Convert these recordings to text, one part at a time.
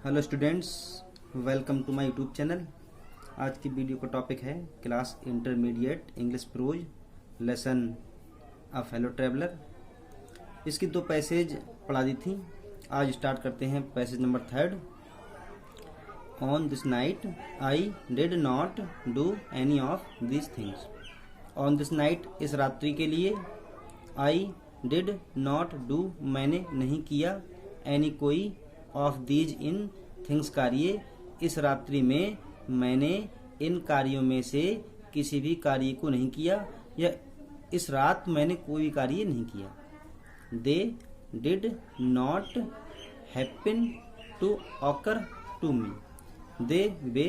Hello students, welcome to my YouTube channel. आज की video का टॉपिक है class intermediate English prose lesson a fellow traveller. इसकी दो पैसेज पढ़ा दी थी। आज स्टार्ट करते हैं passage number 3। On this night I did not do any of these things. On this night, इस रात्रि के लिए। आई डिड नॉट डू, मैंने नहीं किया। एनी, कोई। Of these, in. थिंग्स, कार्य। इस रात्रि में मैंने इन कार्यों में से किसी भी कार्य को नहीं किया, या इस रात मैंने कोई भी कार्य नहीं किया। They did not happen to occur to me. They, वे।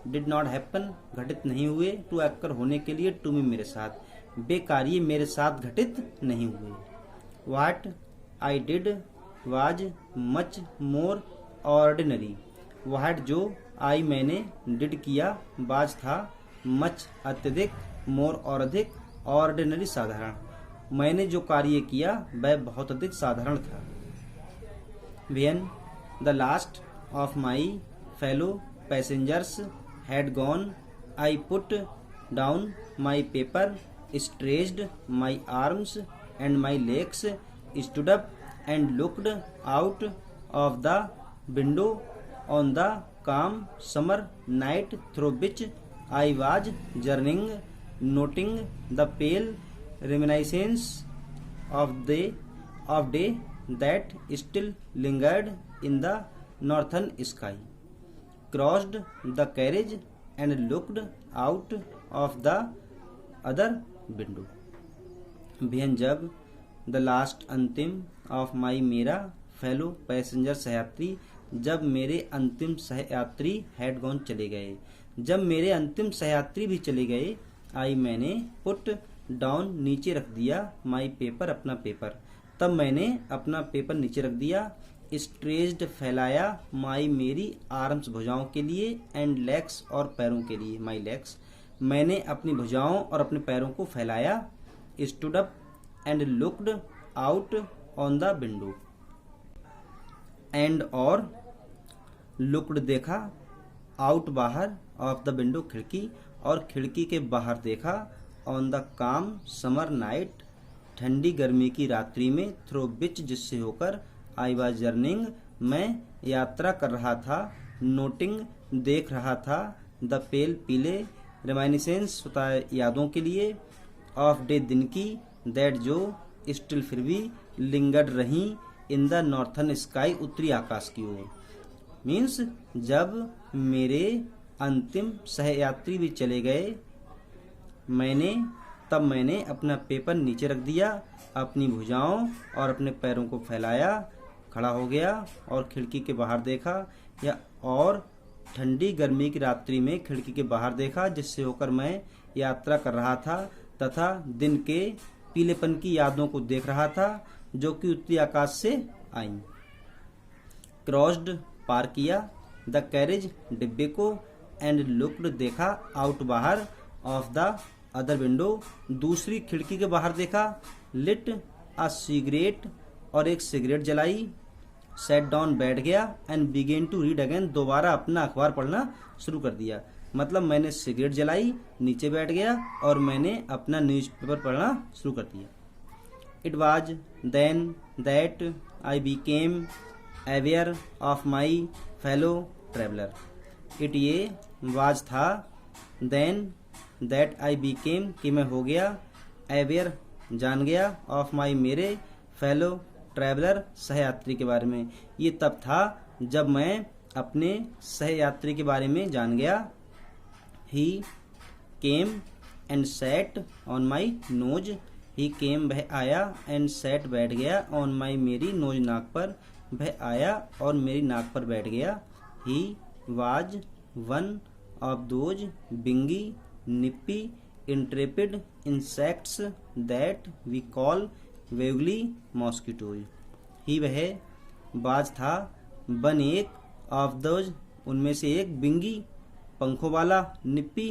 डिड नॉट हैपन, घटित नहीं हुए। टू ऑकर, होने के लिए। टू मी, मेरे साथ। वे कार्य मेरे साथ घटित नहीं हुए। What I did was much more ordinary. What, जो। आई, मैंने। डिड, किया। वाज, था। मच, अत्यधिक। मोर, और अधिक। ऑर्डिनरी, साधारण। मैंने जो कार्य किया वह बहुत अधिक साधारण था। When the last of my fellow passengers had gone, I put down my paper, stretched my arms and my legs, stood up and looked out of the window on the calm summer night through which I was journeying, noting the pale reminiscence of day that still lingered in the northern sky, crossed the carriage and looked out of the other window. बेहन, जब। The last, अंतिम। Of my, मेरा। Fellow passenger, सहयात्री। जब मेरे अंतिम सहयात्री had gone, चले गए। जब मेरे अंतिम सहयात्री भी चले गए। आई, मैंने। पुट डाउन, नीचे रख दिया। माई पेपर, अपना पेपर। तब मैंने अपना पेपर नीचे रख दिया। स्ट्रेच्ड, फैलाया। माई, मेरी। आर्म्स, भुजाओं के लिए। एंड लेग्स, और पैरों के लिए। माई लेग्स, मैंने अपनी भुजाओं और अपने पैरों को फैलाया। Stood up and looked out on the window. And, और। लुक्ड, देखा। आउट, बाहर। ऑफ द विंडो, खिड़की। और खिड़की के बाहर देखा। ऑन द काम समर नाइट, ठंडी गर्मी की रात्रि में। थ्रू विच, जिससे होकर। आई वाज जर्निंग, मैं यात्रा कर रहा था। नोटिंग, देख रहा था। द पेल, पीले। रिमाइनिसेंस, होता है यादों के लिए। ऑफ डे, दिन की। दैट, जो। स्टिल, फिर भी। लिंगर्ड, रही। इन द नॉर्थन स्काई, उत्तरी आकाश की ओर। मीन्स, जब मेरे अंतिम सहयात्री भी चले गए तब मैंने अपना पेपर नीचे रख दिया, अपनी भुजाओं और अपने पैरों को फैलाया, खड़ा हो गया और खिड़की के बाहर देखा, और ठंडी गर्मी की रात्रि में खिड़की के बाहर देखा, जिससे होकर मैं यात्रा कर रहा था, तथा दिन के पीलेपन की यादों को देख रहा था जो कि उत्तरी आकाश से आई। क्रॉस्ड, पार किया। द कैरेज, डिब्बे को। एंड लुक्ड, देखा। आउट, बाहर। ऑफ द अदर विंडो, दूसरी खिड़की के बाहर देखा। लिट अ सिगरेट, और एक सिगरेट जलाई। सेट डाउन, बैठ गया। And began to read again, दोबारा अपना अखबार पढ़ना शुरू कर दिया। मतलब मैंने सिगरेट जलाई, नीचे बैठ गया और मैंने अपना न्यूज़पेपर पढ़ना शुरू कर दिया। It was then that I became aware of my fellow traveller. It, ये। वाज, था। देन दैट आई बिकेम, कि मैं हो गया। अवेयर, जान गया। ऑफ माई, मेरे। फेलो ट्रेवलर, सहयात्री के बारे में। ये तब था जब मैं अपने सहयात्री के बारे में जान गया। He came and sat on my nose. He came, वह आया। and sat, बैठ गया। on my, मेरी। नोज, नाक पर। वह आया और मेरी नाक पर बैठ गया। He was one of those bingy, nippy, intrepid insects that we call wiggly mosquitoes. He, वह। was, था। one, एक। of those, उनमें से एक। बिंगी, पंखों वाला। निप्पी,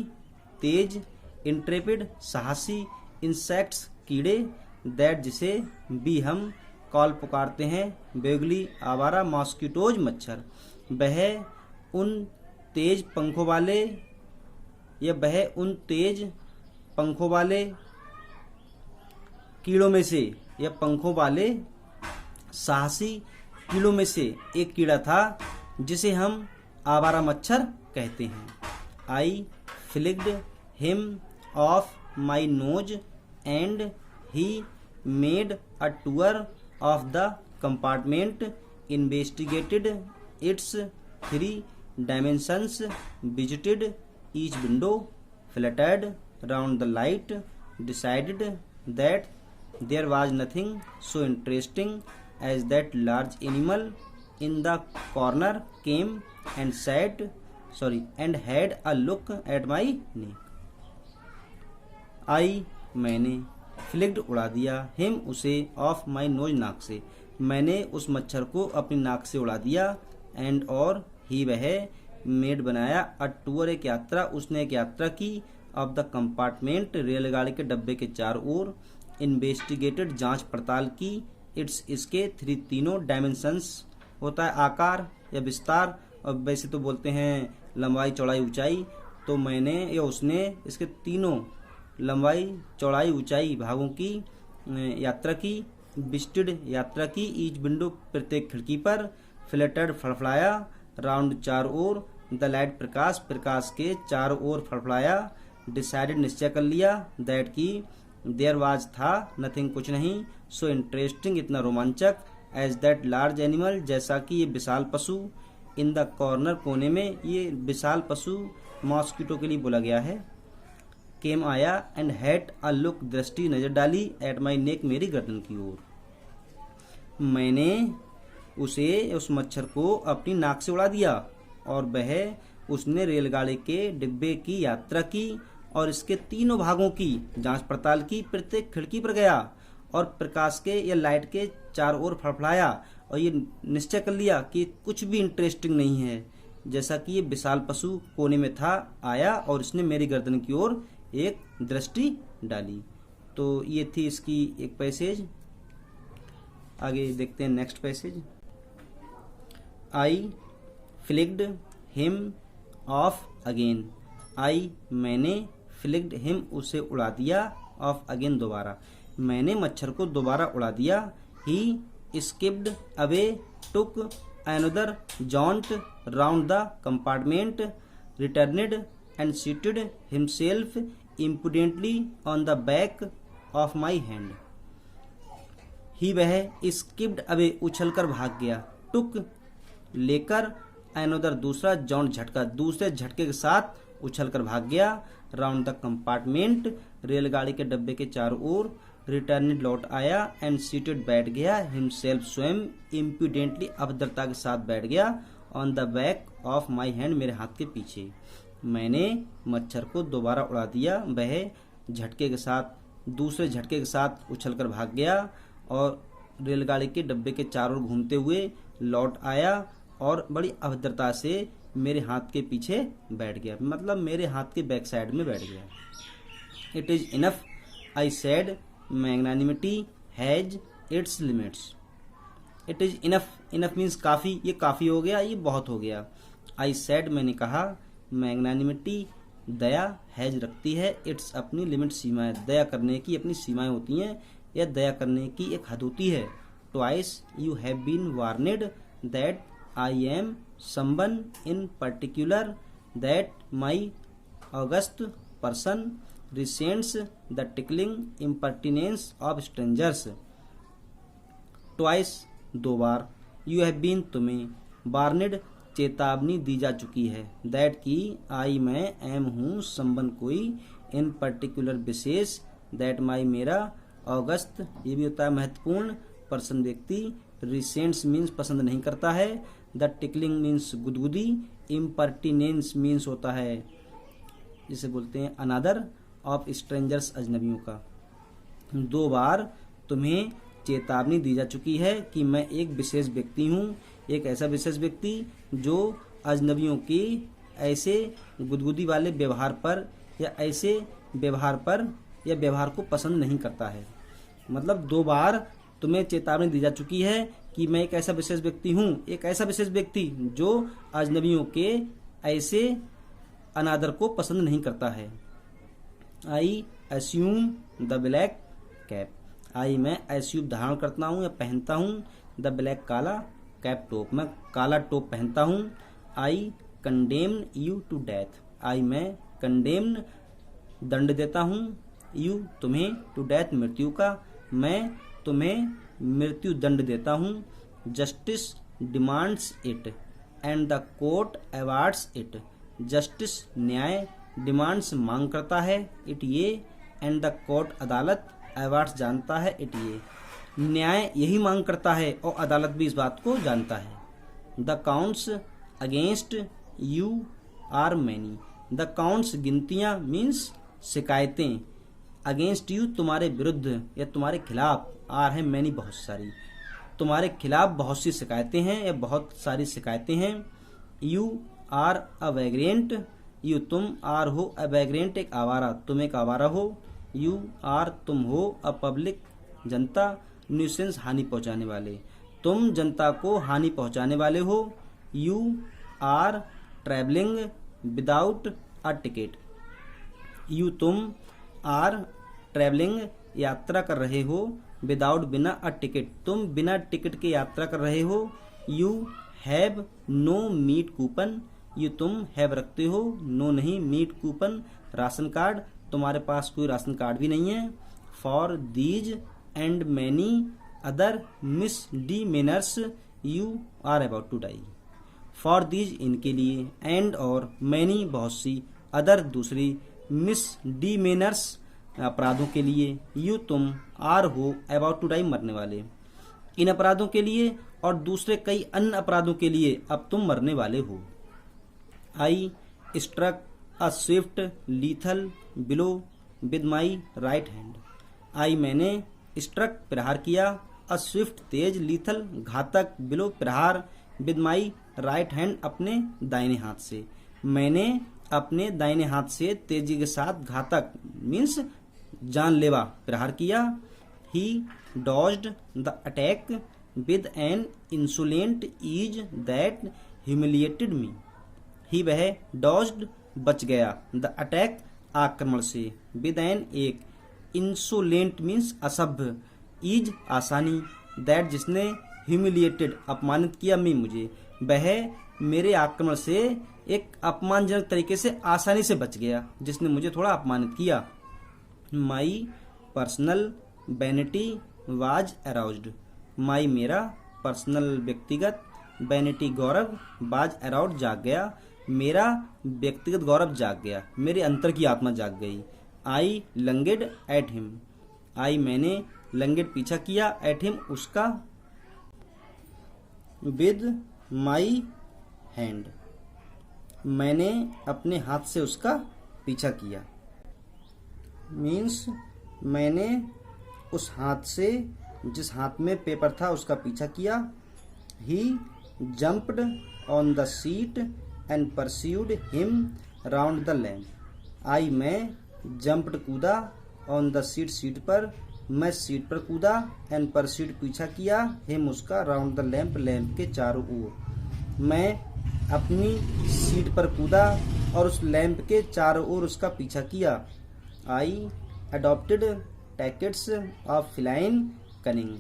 तेज। इंट्रेपिड, साहसी। इंसेक्ट्स, कीड़े। दैट, जिसे। भी, हम। कॉल, पुकारते हैं। बेगली, आवारा। मॉस्किटोज, मच्छर। वह उन तेज पंखों वाले कीड़ों में से या पंखों वाले साहसी कीड़ों में से एक कीड़ा था जिसे हम आवारा मच्छर कहते हैं। I flicked him off my nose and he made a tour of the compartment, investigated its 3 dimensions, visited each window, fluttered round the light, decided that there was nothing so interesting as that large animal in the corner, came and had a look at my neck. आई मैंने, flicked उड़ा दिया, him उसे, of my knows नाक से, मैंने उस मच्छर को अपनी नाक से उड़ा दिया, एंड और ही वह, मेड बनाया, अ टूर एक यात्रा, उसने एक यात्रा की, ऑफ द कंपार्टमेंट रेलगाड़ी के डब्बे के चारों ओर, इन्वेस्टिगेटेड जांच पड़ताल की, इट्स इसके 3 तीनों डायमेंशंस होता है आकार या विस्तार, और वैसे तो बोलते हैं लंबाई चौड़ाई ऊंचाई, तो मैंने या उसने इसके तीनों लंबाई चौड़ाई ऊंचाई भागों की यात्रा की, विजिटेड यात्रा की, ईच विंडो प्रत्येक खिड़की पर, फ्लटर्ड फड़फड़ाया, राउंड चारों ओर, द लाइट प्रकाश के चारों ओर फड़फड़ाया, डिसाइडेड निश्चय कर लिया, दैट की देयर वाज था, नथिंग कुछ नहीं, सो इंटरेस्टिंग इतना रोमांचक, एज दैट लार्ज एनिमल जैसा कि ये विशाल पशु, इन द कॉर्नर कोने में, ये विशाल पशु मॉस्किटो के लिए बोला गया है, केम आया, एंड हैड अ लुक दृष्टि नजर डाली, एट माई नेक मेरी गर्दन की ओर, मैंने उस मच्छर को अपनी नाक से उड़ा दिया, और वह उसने रेलगाड़ी के डिब्बे की यात्रा की और इसके तीनों भागों की जांच पड़ताल की, प्रत्येक खिड़की पर गया और प्रकाश के या लाइट के चारों ओर फड़फड़ाया, और ये निश्चय कर लिया कि कुछ भी इंटरेस्टिंग नहीं है, जैसा कि ये विशाल पशु कोने में था, आया और इसने मेरी गर्दन की ओर एक दृष्टि डाली। तो ये थी इसकी एक पैसेज। आगे देखते हैं next passage. I flicked him off again, I मैंने, फ्लिक्ड हिम उसे उड़ा दिया, ऑफ अगेन दोबारा, मैंने मच्छर को दोबारा उड़ा दिया, he skipped away, took another jaunt round the compartment, returned and seated himself impudently on the back of my hand, he वह स्किप्ड अवे उछलकर भाग गया, टुक लेकर, अनदर दूसरा, जॉन्ट झटका, दूसरे झटके के साथ उछलकर भाग गया, राउंड द कंपार्टमेंट रेलगाड़ी के डब्बे के चारों ओर, रिटर्नेड लौट आया, एंड सीटेड बैठ गया, हिमसेल्फ स्वयं, इम्प्यूडेंटली अभद्रता के साथ बैठ गया, on the back of my hand मेरे हाथ के पीछे, मैंने मच्छर को दोबारा उड़ा दिया, वह झटके के साथ दूसरे झटके के साथ उछलकर भाग गया और रेलगाड़ी के डब्बे के चारों ओर घूमते हुए लौट आया और बड़ी अभद्रता से मेरे हाथ के पीछे बैठ गया, मतलब मेरे हाथ के बैक साइड में बैठ गया। It is enough I said, magnanimity has its limits, it is enough, enough means काफ़ी, ये काफ़ी हो गया, ये बहुत हो गया। आई सेड मैंने कहा, मैग्नानिमिटी दया, हैज रखती है, इट्स अपनी लिमिट सीमाएं, दया करने की अपनी सीमाएं होती हैं या दया करने की एक हद होती है। Twice you have been warned that I am someone in particular, that my august person resents the tickling impertinence of strangers. Twice दो बार, यू हैव बीन तुम्हें, वार्नेड चेतावनी दी जा चुकी है, दैट की आई मैं, एम हूँ, संबन कोई, इन पर्टिकुलर विशेष, दैट माई मेरा, ऑगस्ट ये भी होता है महत्वपूर्ण, पर्सन व्यक्ति, रिसेंट्स मीन्स पसंद नहीं करता है, द टिकलिंग मीन्स गुदगुदी, इम्पर्टिनेंस मीन्स होता है जिसे बोलते हैं अनादर, ऑफ स्ट्रेंजर्स अजनबियों का। 2 बार तुम्हें चेतावनी दी जा चुकी है कि मैं एक विशेष व्यक्ति हूँ, एक ऐसा विशेष व्यक्ति जो अजनबियों की ऐसे गुदगुदी वाले व्यवहार पर या ऐसे व्यवहार पर या व्यवहार को पसंद नहीं करता है। मतलब 2 बार तुम्हें चेतावनी दी जा चुकी है कि मैं एक ऐसा विशेष व्यक्ति हूँ, एक ऐसा विशेष व्यक्ति जो अजनबियों के ऐसे अनादर को पसंद नहीं करता है। आई अस्यूम द ब्लैक कैप, आई मैं अस्यूम धारण करता हूँ या पहनता हूँ, द ब्लैक काला, कैप टोप मैं काला टोप पहनता हूँ। I condemn you to death, I मैं कंडेम दंड देता हूँ, यू तुम्हें, टू डेथ मृत्यु का, मैं तुम्हें मृत्यु दंड देता हूँ। Justice demands it and the court awards it, justice न्याय, डिमांड्स मांग करता है, इट ये, एंड द कोर्ट अदालत, अवार्ड्स जानता है, इट ये, न्याय यही मांग करता है और अदालत भी इस बात को जानता है। The counts against you are many, the counts गिनतियां मीन्स शिकायतें, अगेंस्ट यू तुम्हारे विरुद्ध या तुम्हारे खिलाफ, आर है मैनी बहुत सारी, तुम्हारे खिलाफ बहुत सी शिकायतें हैं या बहुत सारी शिकायतें हैं। You are a vagrant, you तुम, आर हो अ वैग्रेंट एक आवारा, तुम एक आवारा हो। यू आर तुम हो अ पब्लिक जनता, न्यूसेंस हानि पहुंचाने वाले, तुम जनता को हानि पहुंचाने वाले हो। You are travelling without a ticket, you तुम, आर ट्रैवलिंग यात्रा कर रहे हो, विदाउट बिना अ टिकट, तुम बिना टिकट के यात्रा कर रहे हो। You have no meat coupon, you तुम हैव रखते हो, नो नहीं, मीट कूपन राशन कार्ड, तुम्हारे पास कोई राशन कार्ड भी नहीं है। For these and many other misdemeanours you are about to die, for these इनके लिए, एंड और मैनी बहुत सी, अदर दूसरी, मिसडीमेनर्स अपराधों के लिए, यू तुम, आर हो अबाउट टू डाई मरने वाले, इन अपराधों के लिए और दूसरे कई अन्य अपराधों के लिए अब तुम मरने वाले हो। I struck a swift lethal blow with my right hand, I मैंने स्ट्रक प्रहार किया, अ स्विफ्ट तेज, लीथल घातक, बिलो प्रहार, विद माई राइट हैंड अपने दाहिने हाथ से, मैंने अपने दाहिने हाथ से तेजी के साथ घातक मीन्स जानलेवा प्रहार किया। He dodged the attack with an insolent ease that humiliated me, he वह डॉज्ड बच गया, द अटैक आक्रमण से, विद एन एक, इंसोलेंट मीन्स असभ्य, ईज आसानी, दैट जिसने, ह्यूमिलिएटेड अपमानित किया, मी मुझे, वह मेरे आक्रमण से एक अपमानजनक तरीके से आसानी से बच गया जिसने मुझे थोड़ा अपमानित किया। My personal vanity was aroused, my मेरा, पर्सनल व्यक्तिगत, वैनिटी गौरव, वाज अराउज्ड जाग गया, मेरा व्यक्तिगत गौरव जाग गया, मेरे अंतर की आत्मा जाग गई। आई लंगेड एट हिम, आई मैंने, लंगेड पीछा किया, एट हिम उसका, विद माई हैंड मैंने अपने हाथ से उसका पीछा किया, मीन्स मैंने उस हाथ से जिस हाथ में पेपर था उसका पीछा किया। He jumped on the seat and pursued him round the lamp, I मैं जंप्ड कूदा, ऑन द सीट सीट पर, मैं सीट पर कूदा, एंड परस्यूड पीछा किया, हिम उसका, राउंड द लैम्प लैम्प के चारों ओर, मैं अपनी सीट पर कूदा और उस लैंप के चारों ओर उसका पीछा किया। आई अडॉप्टेड टैकेट्स ऑफ फिलाइन कनिंग,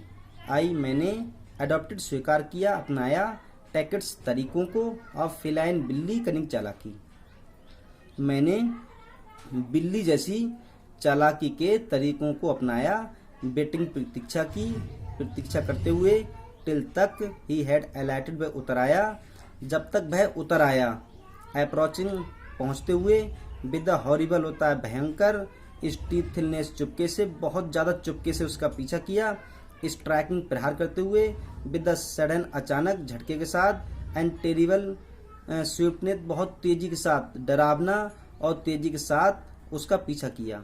आई मैंने अडॉप्टेड स्वीकार किया, अपनाया, टैकेट्स तरीकों को, ऑफ फिलाइन बिल्ली, कनिंग चालाकी, मैंने बिल्ली जैसी चालाकी के तरीकों को अपनाया। वेटिंग प्रतीक्षा की, प्रतीक्षा करते हुए, टिल तक, ही हैड अलाइटेड वह उतर आया, जब तक वह उतर आया। अप्रोचिंग पहुंचते हुए, विद द हॉरिबल होता है भयंकर, स्टीथनेस चुपके से, बहुत ज्यादा चुपके से उसका पीछा किया। स्ट्राइकिंग प्रहार करते हुए, विद द सडन अचानक झटके के साथ, एंड टेरिबल स्विफ्टनेस बहुत तेजी के साथ, डरावना और तेजी के साथ उसका पीछा किया।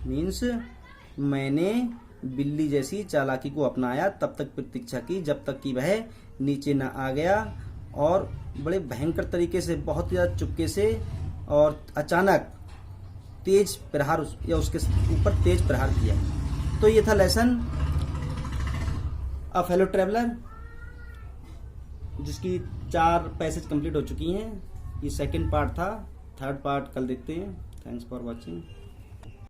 मीन्स मैंने बिल्ली जैसी चालाकी को अपनाया, तब तक प्रतीक्षा की जब तक कि वह नीचे न आ गया और बड़े भयंकर तरीके से, बहुत ज्यादा चुपके से और अचानक तेज प्रहार या उसके ऊपर तेज प्रहार किया। तो ये था लेसन अ फेलो ट्रेवलर। जिसकी 4 पैसेज कंप्लीट हो चुकी हैं। ये सेकंड पार्ट था, थर्ड पार्ट कल देखते हैं। Thanks for watching.